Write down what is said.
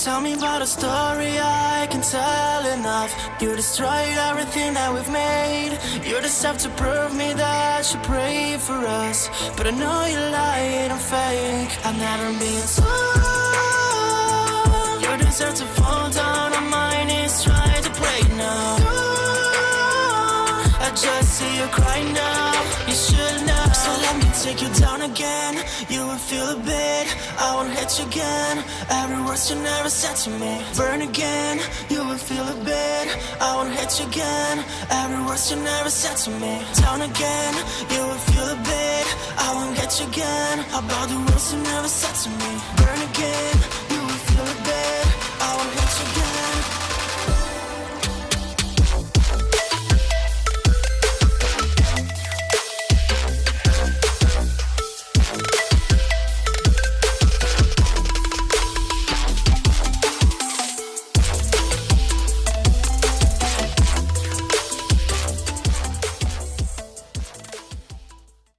Tell me about a story I can tell enough. You destroyed everything that we've made. You deserve to prove me that you pray for us, but I know you're lying and fake. I've never been told. You deserve to fall down on my knees, try to pray now. I just see you cry now. You should know. So let me take you down again. You will feel a bit. I won't hit you again. Every word you never said to me. Burn again. You will feel a bit. I won't hit you again. Every word you never said to me. Down again. You will feel a bit. I won't get you again. About the words you never said to me. Burn again.